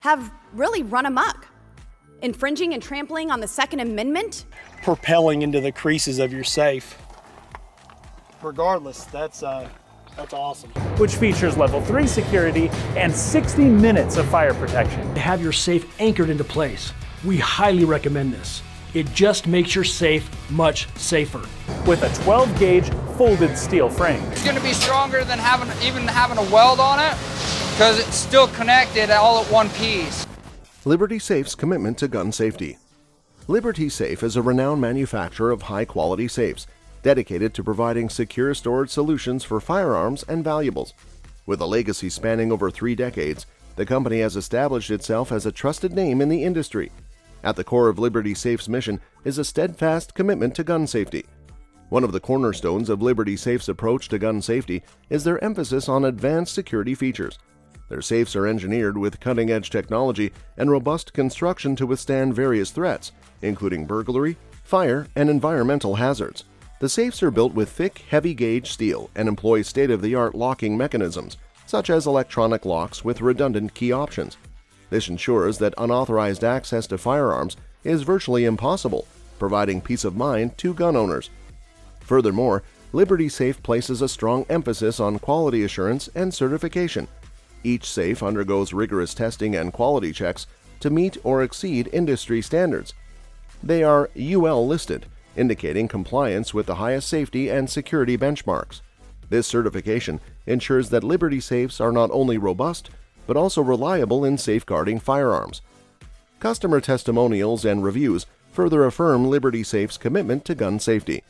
have really run amok, infringing and trampling on the Second Amendment, propelling into the creases of your safe. Regardless, that's awesome. Which features level 3 security and 60 minutes of fire protection. To have your safe anchored into place. We highly recommend this. It just makes your safe much safer. With a 12-gauge folded steel frame. It's going to be stronger than having a weld on it because it's still connected all at one piece. Liberty Safe's commitment to gun safety. Liberty Safe is a renowned manufacturer of high-quality safes, dedicated to providing secure storage solutions for firearms and valuables. With a legacy spanning over 3 decades, the company has established itself as a trusted name in the industry. At the core of Liberty Safe's mission is a steadfast commitment to gun safety. One of the cornerstones of Liberty Safe's approach to gun safety is their emphasis on advanced security features. Their safes are engineered with cutting-edge technology and robust construction to withstand various threats, including burglary, fire, and environmental hazards. The safes are built with thick, heavy-gauge steel and employ state-of-the-art locking mechanisms, such as electronic locks with redundant key options. This ensures that unauthorized access to firearms is virtually impossible, providing peace of mind to gun owners. Furthermore, Liberty Safe places a strong emphasis on quality assurance and certification. Each safe undergoes rigorous testing and quality checks to meet or exceed industry standards. They are UL listed, indicating compliance with the highest safety and security benchmarks. This certification ensures that Liberty Safes are not only robust, but also reliable in safeguarding firearms. Customer testimonials and reviews further affirm Liberty Safe's commitment to gun safety.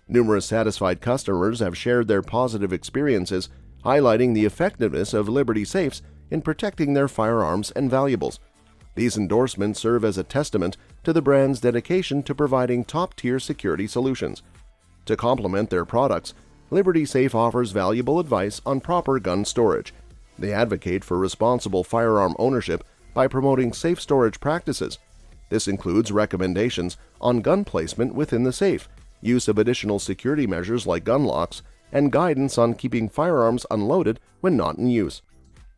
Numerous satisfied customers have shared their positive experiences, highlighting the effectiveness of Liberty Safes in protecting their firearms and valuables. These endorsements serve as a testament to the brand's dedication to providing top-tier security solutions. To complement their products, Liberty Safe offers valuable advice on proper gun storage. They advocate for responsible firearm ownership by promoting safe storage practices. This includes recommendations on gun placement within the safe, use of additional security measures like gun locks, and guidance on keeping firearms unloaded when not in use.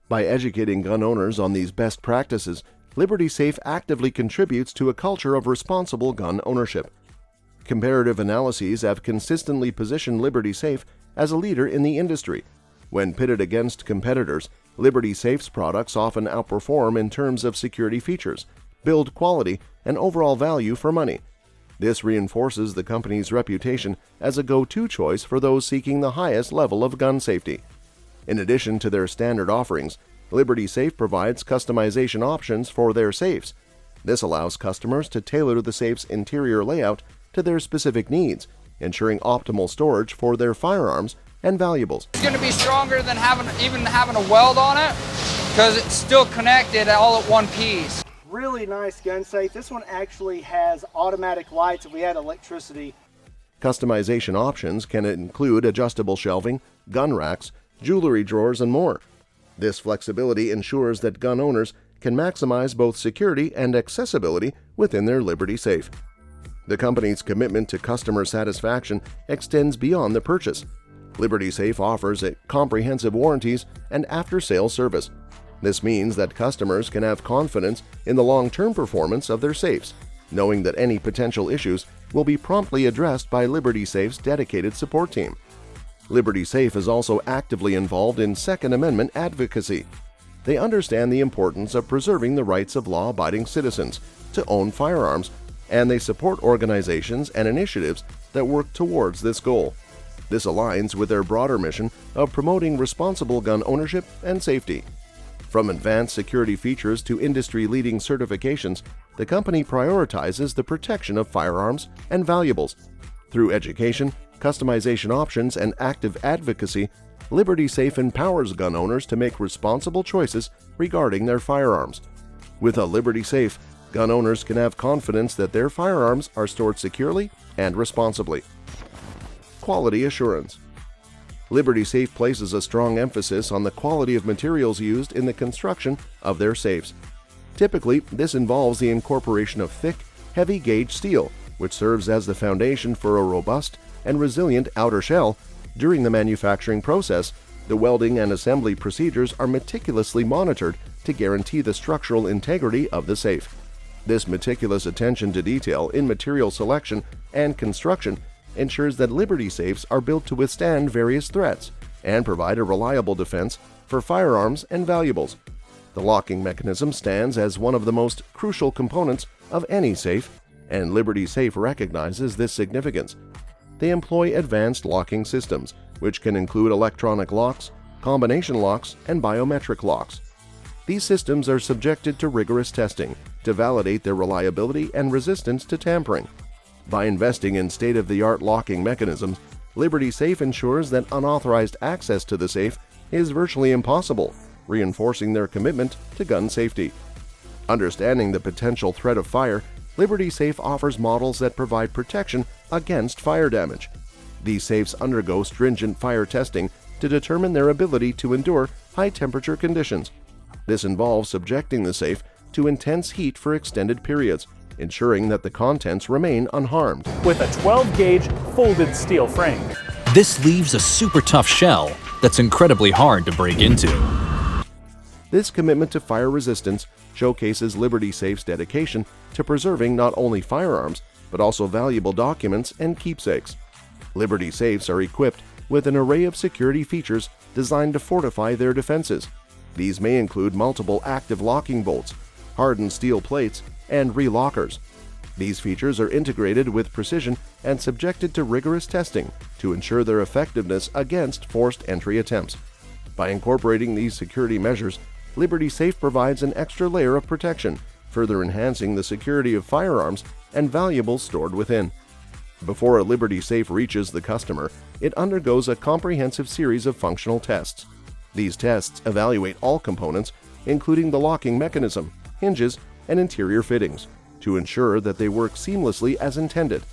By educating gun owners on these best practices, Liberty Safe actively contributes to a culture of responsible gun ownership. Comparative analyses have consistently positioned Liberty Safe as a leader in the industry. When pitted against competitors, Liberty Safe's products often outperform in terms of security features, build quality, and overall value for money. This reinforces the company's reputation as a go-to choice for those seeking the highest level of gun safety. In addition to their standard offerings, Liberty Safe provides customization options for their safes. This allows customers to tailor the safe's interior layout to their specific needs, ensuring optimal storage for their firearms and valuables. It's going to be stronger than having a weld on it because it's still connected all at one piece. Really nice gun safe. This one actually has automatic lights if we had electricity. Customization options can include adjustable shelving, gun racks, jewelry drawers, and more. This flexibility ensures that gun owners can maximize both security and accessibility within their Liberty Safe. The company's commitment to customer satisfaction extends beyond the purchase. Liberty Safe offers comprehensive warranties and after-sales service. This means that customers can have confidence in the long-term performance of their safes, knowing that any potential issues will be promptly addressed by Liberty Safe's dedicated support team. Liberty Safe is also actively involved in Second Amendment advocacy. They understand the importance of preserving the rights of law-abiding citizens to own firearms, and they support organizations and initiatives that work towards this goal. This aligns with their broader mission of promoting responsible gun ownership and safety. From advanced security features to industry-leading certifications, the company prioritizes the protection of firearms and valuables. Through education, customization options, and active advocacy, Liberty Safe empowers gun owners to make responsible choices regarding their firearms. With a Liberty Safe, gun owners can have confidence that their firearms are stored securely and responsibly. Quality assurance. Liberty Safe places a strong emphasis on the quality of materials used in the construction of their safes. Typically, this involves the incorporation of thick, heavy-gauge steel, which serves as the foundation for a robust and resilient outer shell. During the manufacturing process, the welding and assembly procedures are meticulously monitored to guarantee the structural integrity of the safe. This meticulous attention to detail in material selection and construction ensures that Liberty safes are built to withstand various threats and provide a reliable defense for firearms and valuables. The locking mechanism stands as one of the most crucial components of any safe, and Liberty Safe recognizes this significance. They employ advanced locking systems, which can include electronic locks, combination locks, and biometric locks. These systems are subjected to rigorous testing to validate their reliability and resistance to tampering. By investing in state-of-the-art locking mechanisms, Liberty Safe ensures that unauthorized access to the safe is virtually impossible, reinforcing their commitment to gun safety. Understanding the potential threat of fire, Liberty Safe offers models that provide protection against fire damage. These safes undergo stringent fire testing to determine their ability to endure high-temperature conditions. This involves subjecting the safe to intense heat for extended periods, ensuring that the contents remain unharmed. With a 12-gauge folded steel frame. This leaves a super tough shell that's incredibly hard to break into. This commitment to fire resistance showcases Liberty Safe's dedication to preserving not only firearms, but also valuable documents and keepsakes. Liberty Safes are equipped with an array of security features designed to fortify their defenses. These may include multiple active locking bolts, hardened steel plates, and relockers. These features are integrated with precision and subjected to rigorous testing to ensure their effectiveness against forced entry attempts. By incorporating these security measures, Liberty Safe provides an extra layer of protection, further enhancing the security of firearms and valuables stored within. Before a Liberty Safe reaches the customer, it undergoes a comprehensive series of functional tests. These tests evaluate all components, including the locking mechanism, hinges, and interior fittings, to ensure that they work seamlessly as intended.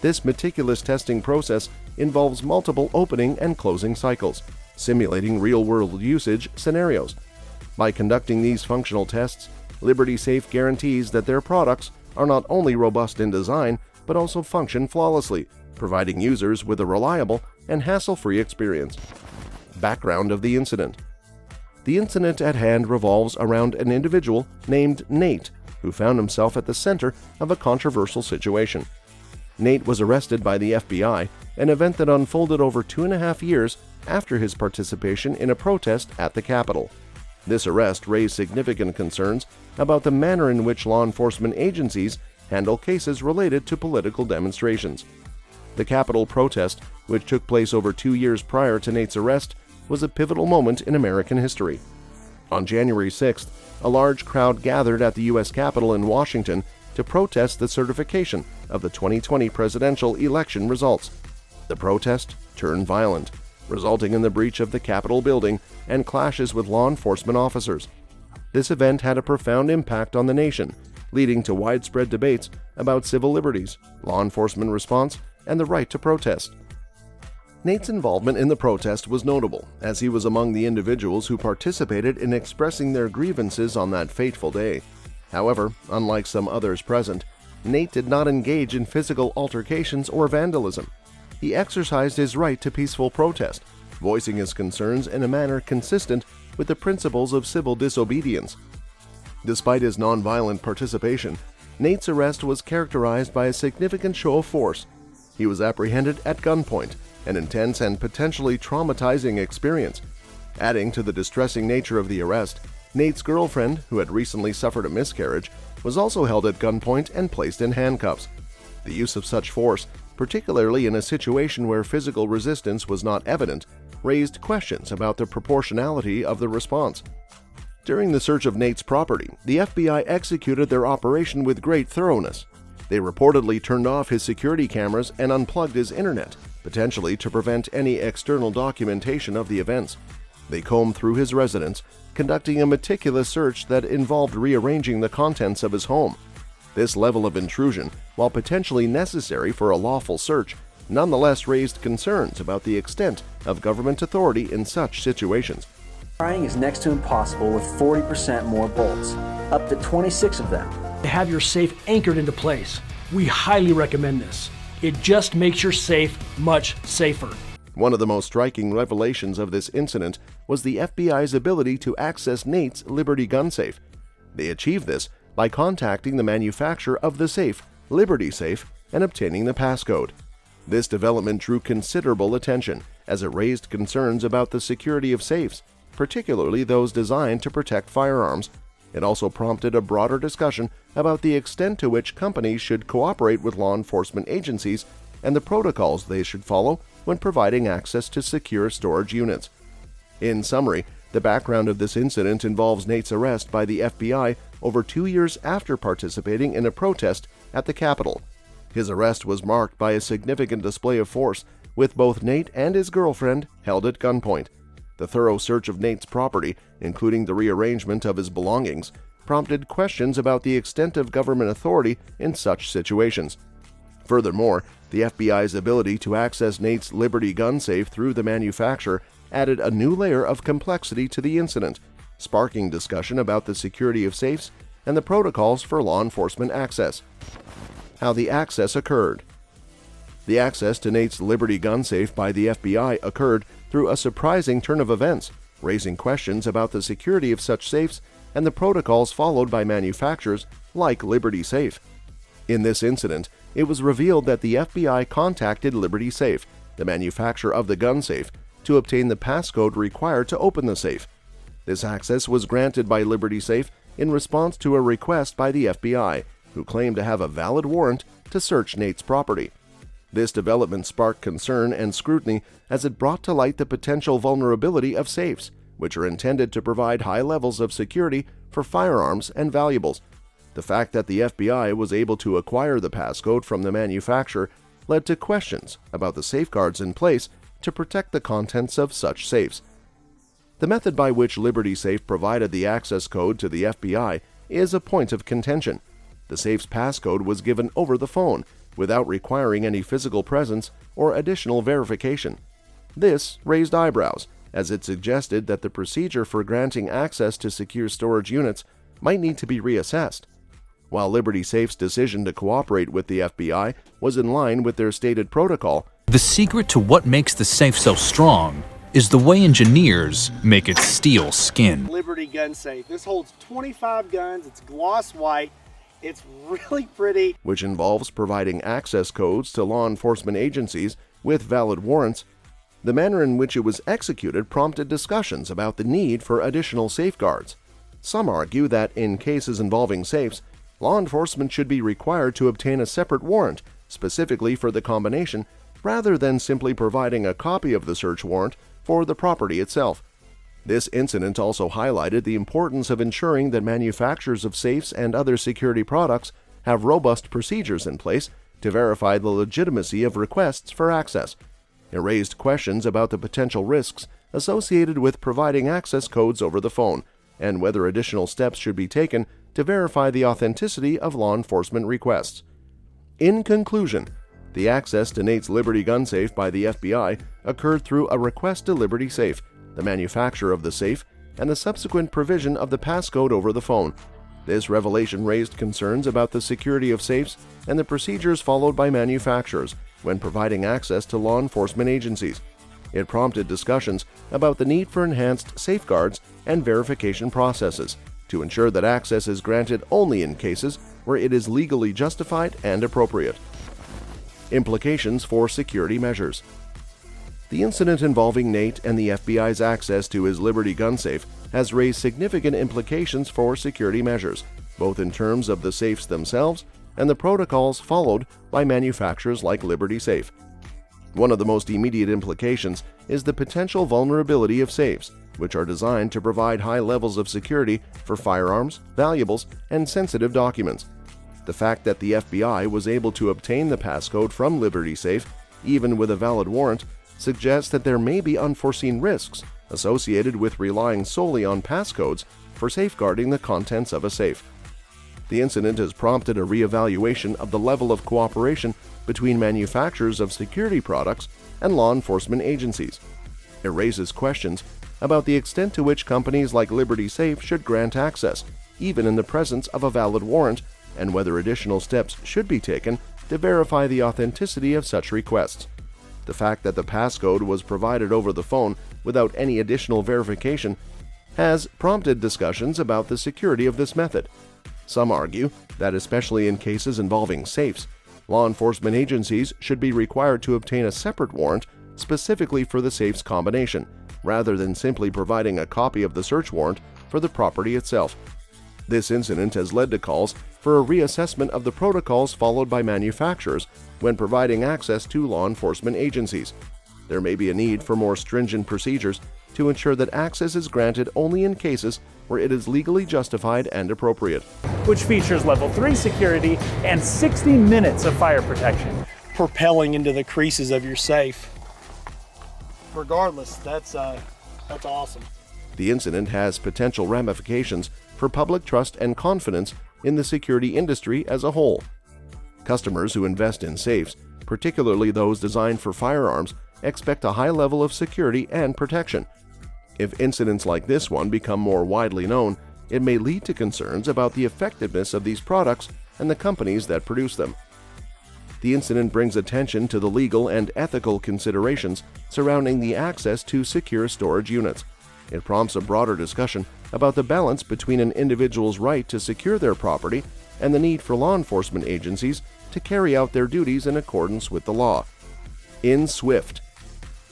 This meticulous testing process involves multiple opening and closing cycles, simulating real-world usage scenarios. By conducting these functional tests, Liberty Safe guarantees that their products are not only robust in design, but also function flawlessly, providing users with a reliable and hassle-free experience. Background of the incident. The incident at hand revolves around an individual named Nate, who found himself at the center of a controversial situation. Nate was arrested by the FBI, an event that unfolded over 2.5 years after his participation in a protest at the Capitol. This arrest raised significant concerns about the manner in which law enforcement agencies handle cases related to political demonstrations. The Capitol protest, which took place over 2 years prior to Nate's arrest, was a pivotal moment in American history. On January 6th, a large crowd gathered at the U.S. Capitol in Washington to protest the certification of the 2020 presidential election results. The protest turned violent, resulting in the breach of the Capitol building and clashes with law enforcement officers. This event had a profound impact on the nation, leading to widespread debates about civil liberties, law enforcement response, and the right to protest. Nate's involvement in the protest was notable, as he was among the individuals who participated in expressing their grievances on that fateful day. However, unlike some others present, Nate did not engage in physical altercations or vandalism. He exercised his right to peaceful protest, voicing his concerns in a manner consistent with the principles of civil disobedience. Despite his nonviolent participation, Nate's arrest was characterized by a significant show of force. He was apprehended at gunpoint, an intense and potentially traumatizing experience. Adding to the distressing nature of the arrest, Nate's girlfriend, who had recently suffered a miscarriage, was also held at gunpoint and placed in handcuffs. The use of such force, particularly in a situation where physical resistance was not evident, raised questions about the proportionality of the response. During the search of Nate's property, the FBI executed their operation with great thoroughness. They reportedly turned off his security cameras and unplugged his internet, potentially to prevent any external documentation of the events. They combed through his residence, conducting a meticulous search that involved rearranging the contents of his home. This level of intrusion, while potentially necessary for a lawful search, nonetheless raised concerns about the extent of government authority in such situations. Prying is next to impossible with 40% more bolts, up to 26 of them. To have your safe anchored into place, we highly recommend this. It just makes your safe much safer. One of the most striking revelations of this incident was the FBI's ability to access Nate's Liberty gun safe. They achieved this by contacting the manufacturer of the safe, Liberty Safe, and obtaining the passcode. This development drew considerable attention as it raised concerns about the security of safes, particularly those designed to protect firearms. It also prompted a broader discussion about the extent to which companies should cooperate with law enforcement agencies and the protocols they should follow when providing access to secure storage units. In summary, the background of this incident involves Nate's arrest by the FBI over 2 years after participating in a protest at the Capitol. His arrest was marked by a significant display of force, with both Nate and his girlfriend held at gunpoint. The thorough search of Nate's property, including the rearrangement of his belongings, prompted questions about the extent of government authority in such situations. Furthermore, the FBI's ability to access Nate's Liberty gun safe through the manufacturer added a new layer of complexity to the incident, sparking discussion about the security of safes and the protocols for law enforcement access. How the access occurred. The access to Nate's Liberty gun safe by the FBI occurred through a surprising turn of events, raising questions about the security of such safes and the protocols followed by manufacturers like Liberty Safe. In this incident, it was revealed that the FBI contacted Liberty Safe, the manufacturer of the gun safe, to obtain the passcode required to open the safe. This access was granted by Liberty Safe in response to a request by the FBI, who claimed to have a valid warrant to search Nate's property. This development sparked concern and scrutiny as it brought to light the potential vulnerability of safes, which are intended to provide high levels of security for firearms and valuables. The fact that the FBI was able to acquire the passcode from the manufacturer led to questions about the safeguards in place to protect the contents of such safes. The method by which Liberty Safe provided the access code to the FBI is a point of contention. The safe's passcode was given over the phone, without requiring any physical presence or additional verification. This raised eyebrows, as it suggested that the procedure for granting access to secure storage units might need to be reassessed. While Liberty Safe's decision to cooperate with the FBI was in line with their stated protocol, The secret to what makes the safe so strong is the way engineers make its steel skin. Liberty gun safe. This holds 25 guns. It's gloss white. It's really pretty. which involves providing access codes to law enforcement agencies with valid warrants, the manner in which it was executed prompted discussions about the need for additional safeguards. Some argue that in cases involving safes, law enforcement should be required to obtain a separate warrant specifically for the combination, rather than simply providing a copy of the search warrant for the property itself. This incident also highlighted the importance of ensuring that manufacturers of safes and other security products have robust procedures in place to verify the legitimacy of requests for access. It raised questions about the potential risks associated with providing access codes over the phone, and whether additional steps should be taken to verify the authenticity of law enforcement requests. In conclusion, the access to Nate's Liberty gun safe by the FBI occurred through a request to Liberty Safe, the manufacturer of the safe, and the subsequent provision of the passcode over the phone. This revelation raised concerns about the security of safes and the procedures followed by manufacturers when providing access to law enforcement agencies. It prompted discussions about the need for enhanced safeguards and verification processes to ensure that access is granted only in cases where it is legally justified and appropriate. Implications for security measures. The incident involving Nate and the FBI's access to his Liberty gun safe has raised significant implications for security measures, both in terms of the safes themselves and the protocols followed by manufacturers like Liberty Safe. One of the most immediate implications is the potential vulnerability of safes, which are designed to provide high levels of security for firearms, valuables, and sensitive documents. The fact that the FBI was able to obtain the passcode from Liberty Safe, even with a valid warrant, suggests that there may be unforeseen risks associated with relying solely on passcodes for safeguarding the contents of a safe. The incident has prompted a reevaluation of the level of cooperation between manufacturers of security products and law enforcement agencies. It raises questions about the extent to which companies like Liberty Safe should grant access, even in the presence of a valid warrant, and whether additional steps should be taken to verify the authenticity of such requests. The fact that the passcode was provided over the phone without any additional verification has prompted discussions about the security of this method. Some argue that, especially in cases involving safes, law enforcement agencies should be required to obtain a separate warrant specifically for the safe's combination, rather than simply providing a copy of the search warrant for the property itself. This incident has led to calls for a reassessment of the protocols followed by manufacturers when providing access to law enforcement agencies. There may be a need for more stringent procedures to ensure that access is granted only in cases where it is legally justified and appropriate. which features level 3 security and 60 minutes of fire protection. Propelling into the creases of your safe. Regardless, that's awesome. The incident has potential ramifications for public trust and confidence in the security industry as a whole. Customers who invest in safes, particularly those designed for firearms, expect a high level of security and protection. If incidents like this one become more widely known, it may lead to concerns about the effectiveness of these products and the companies that produce them. The incident brings attention to the legal and ethical considerations surrounding the access to secure storage units. It prompts a broader discussion about the balance between an individual's right to secure their property and the need for law enforcement agencies to carry out their duties in accordance with the law. In Swift,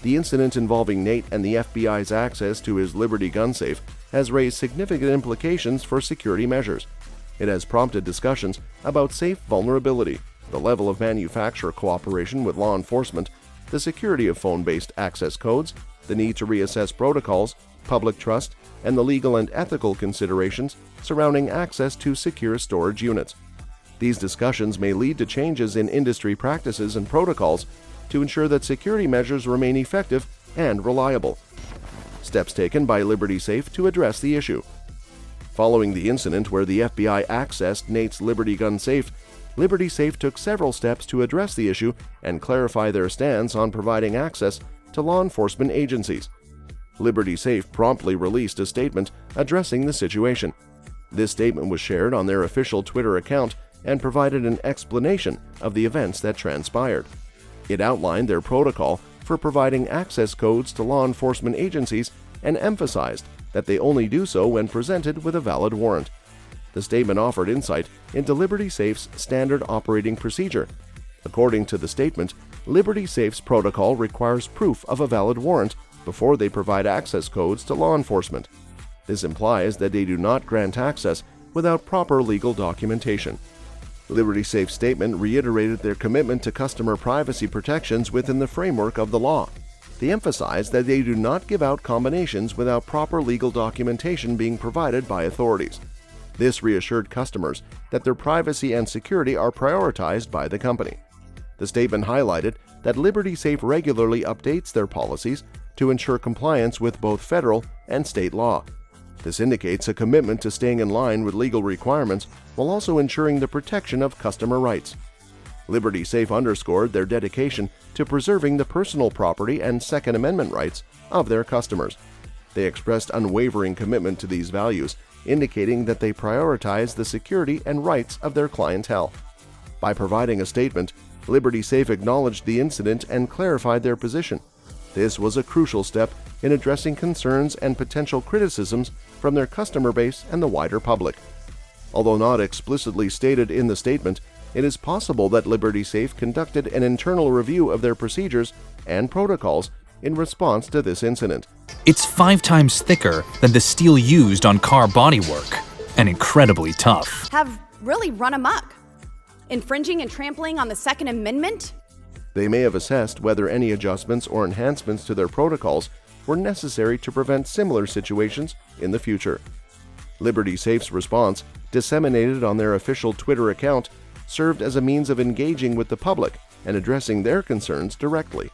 the incident involving Nate and the FBI's access to his Liberty gun safe has raised significant implications for security measures. It has prompted discussions about safe vulnerability, the level of manufacturer cooperation with law enforcement, the security of phone-based access codes, the need to reassess protocols, public trust, and the legal and ethical considerations surrounding access to secure storage units. These discussions may lead to changes in industry practices and protocols to ensure that security measures remain effective and reliable. Steps taken by Liberty Safe to address the issue. Following the incident where the FBI accessed Nate's Liberty gun safe, Liberty Safe took several steps to address the issue and clarify their stance on providing access to law enforcement agencies. Liberty Safe promptly released a statement addressing the situation. This statement was shared on their official Twitter account and provided an explanation of the events that transpired. It outlined their protocol for providing access codes to law enforcement agencies and emphasized that they only do so when presented with a valid warrant. The statement offered insight into Liberty Safe's standard operating procedure. According to the statement, Liberty Safe's protocol requires proof of a valid warrant before they provide access codes to law enforcement. This implies that they do not grant access without proper legal documentation. Liberty Safe's statement reiterated their commitment to customer privacy protections within the framework of the law. They emphasized that they do not give out combinations without proper legal documentation being provided by authorities. This reassured customers that their privacy and security are prioritized by the company. The statement highlighted that Liberty Safe regularly updates their policies to ensure compliance with both federal and state law. This indicates a commitment to staying in line with legal requirements while also ensuring the protection of customer rights. Liberty Safe underscored their dedication to preserving the personal property and Second Amendment rights of their customers. They expressed unwavering commitment to these values, indicating that they prioritize the security and rights of their clientele. By providing a statement, Liberty Safe acknowledged the incident and clarified their position. This was a crucial step in addressing concerns and potential criticisms from their customer base and the wider public. Although not explicitly stated in the statement, it is possible that Liberty Safe conducted an internal review of their procedures and protocols in response to this incident. It's 5 times thicker than the steel used on car bodywork, and incredibly tough. Have really run amok, infringing and trampling on the Second Amendment. They may have assessed whether any adjustments or enhancements to their protocols were necessary to prevent similar situations in the future. Liberty Safe's response, disseminated on their official Twitter account, served as a means of engaging with the public and addressing their concerns directly.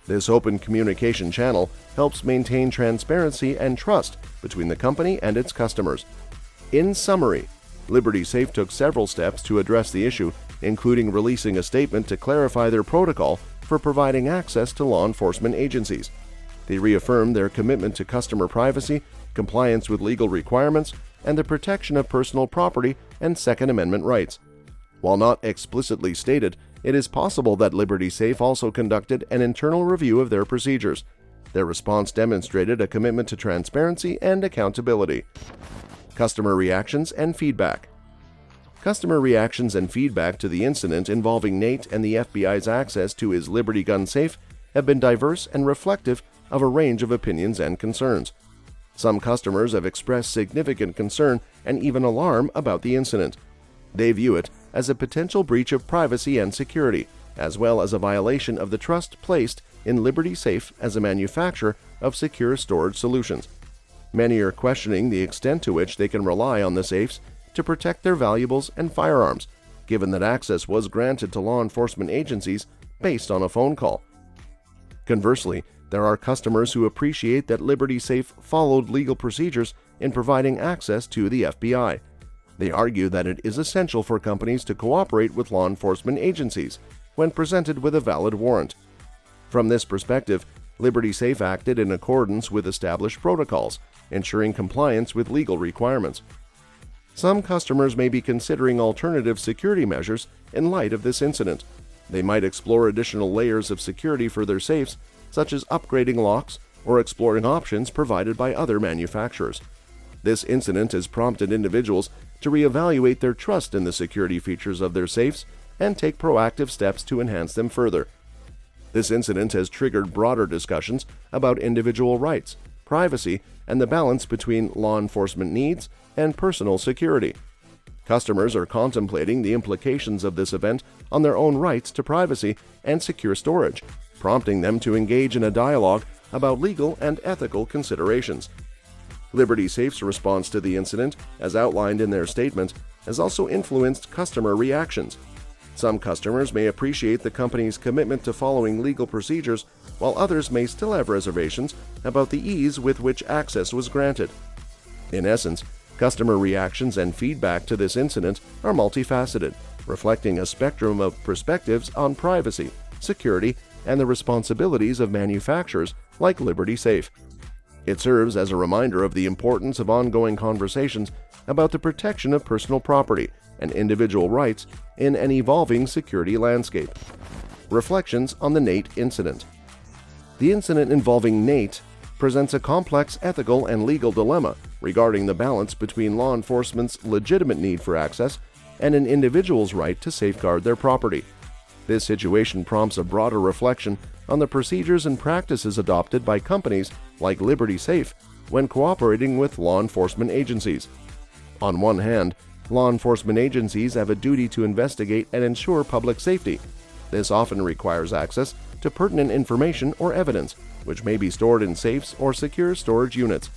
This open communication channel helps maintain transparency and trust between the company and its customers. In summary, Liberty Safe took several steps to address the issue, including releasing a statement to clarify their protocol for providing access to law enforcement agencies. They reaffirmed their commitment to customer privacy, compliance with legal requirements, and the protection of personal property and Second Amendment rights. While not explicitly stated, it is possible that Liberty Safe also conducted an internal review of their procedures. Their response demonstrated a commitment to transparency and accountability. Customer reactions and feedback. Customer reactions and feedback to the incident involving Nate and the FBI's access to his Liberty gun safe have been diverse and reflective of a range of opinions and concerns. Some customers have expressed significant concern and even alarm about the incident. They view it as a potential breach of privacy and security, as well as a violation of the trust placed in Liberty Safe as a manufacturer of secure storage solutions. Many are questioning the extent to which they can rely on the safes to protect their valuables and firearms, given that access was granted to law enforcement agencies based on a phone call. Conversely, there are customers who appreciate that Liberty Safe followed legal procedures in providing access to the FBI. They argue that it is essential for companies to cooperate with law enforcement agencies when presented with a valid warrant. From this perspective, Liberty Safe acted in accordance with established protocols, ensuring compliance with legal requirements. Some customers may be considering alternative security measures in light of this incident. They might explore additional layers of security for their safes, such as upgrading locks or exploring options provided by other manufacturers. This incident has prompted individuals to reevaluate their trust in the security features of their safes and take proactive steps to enhance them further. This incident has triggered broader discussions about individual rights, privacy, and the balance between law enforcement needs and personal security. Customers are contemplating the implications of this event on their own rights to privacy and secure storage, prompting them to engage in a dialogue about legal and ethical considerations. Liberty Safe's response to the incident, as outlined in their statement, has also influenced customer reactions. Some customers may appreciate the company's commitment to following legal procedures, while others may still have reservations about the ease with which access was granted. In essence, customer reactions and feedback to this incident are multifaceted, reflecting a spectrum of perspectives on privacy, security, and the responsibilities of manufacturers like Liberty Safe. It serves as a reminder of the importance of ongoing conversations about the protection of personal property and individual rights in an evolving security landscape. Reflections on the Nate incident. The incident involving Nate presents a complex ethical and legal dilemma regarding the balance between law enforcement's legitimate need for access and an individual's right to safeguard their property. This situation prompts a broader reflection on the procedures and practices adopted by companies like Liberty Safe when cooperating with law enforcement agencies. On one hand, law enforcement agencies have a duty to investigate and ensure public safety. This often requires access to pertinent information or evidence, which may be stored in safes or secure storage units.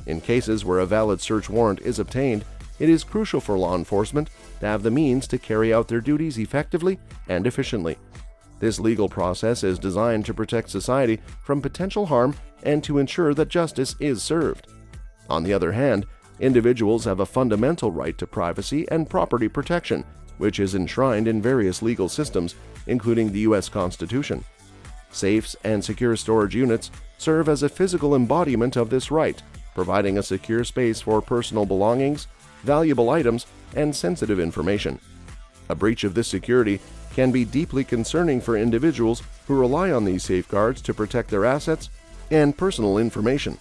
In cases where a valid search warrant is obtained, it is crucial for law enforcement to have the means to carry out their duties effectively and efficiently. This legal process is designed to protect society from potential harm and to ensure that justice is served. On the other hand, individuals have a fundamental right to privacy and property protection, which is enshrined in various legal systems, including the U.S. Constitution. Safes and secure storage units serve as a physical embodiment of this right, providing a secure space for personal belongings, valuable items, and sensitive information. A breach of this security can be deeply concerning for individuals who rely on these safeguards to protect their assets and personal information.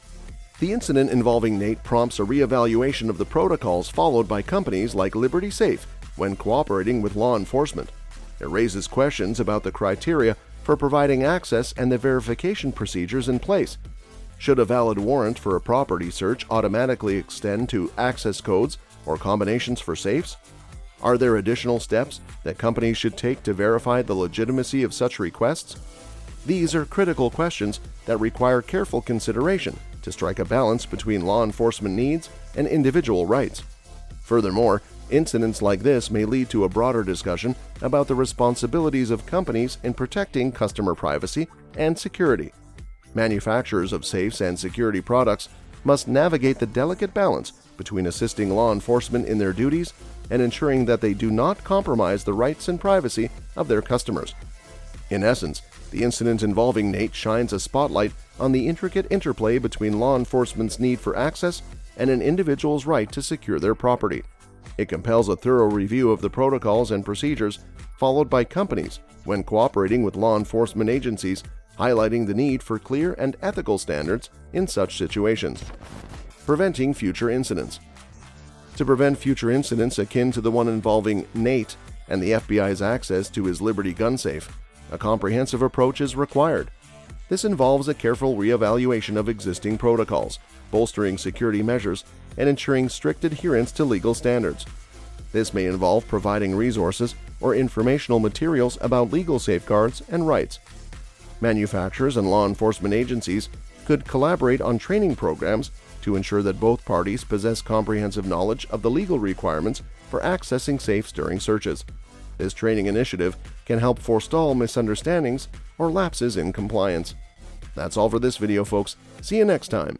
The incident involving Nate prompts a reevaluation of the protocols followed by companies like Liberty Safe when cooperating with law enforcement. It raises questions about the criteria for providing access and the verification procedures in place. Should a valid warrant for a property search automatically extend to access codes or combinations for safes? Are there additional steps that companies should take to verify the legitimacy of such requests? These are critical questions that require careful consideration to strike a balance between law enforcement needs and individual rights. Furthermore, incidents like this may lead to a broader discussion about the responsibilities of companies in protecting customer privacy and security. Manufacturers of safes and security products must navigate the delicate balance between assisting law enforcement in their duties and ensuring that they do not compromise the rights and privacy of their customers. In essence, the incident involving Nate shines a spotlight on the intricate interplay between law enforcement's need for access and an individual's right to secure their property. It compels a thorough review of the protocols and procedures followed by companies when cooperating with law enforcement agencies, highlighting the need for clear and ethical standards in such situations. Preventing future incidents. To prevent future incidents akin to the one involving Nate and the FBI's access to his Liberty gun safe, a comprehensive approach is required. This involves a careful reevaluation of existing protocols, bolstering security measures, and ensuring strict adherence to legal standards. This may involve providing resources or informational materials about legal safeguards and rights. Manufacturers and law enforcement agencies could collaborate on training programs to ensure that both parties possess comprehensive knowledge of the legal requirements for accessing safes during searches. This training initiative can help forestall misunderstandings or lapses in compliance. That's all for this video, folks. See you next time.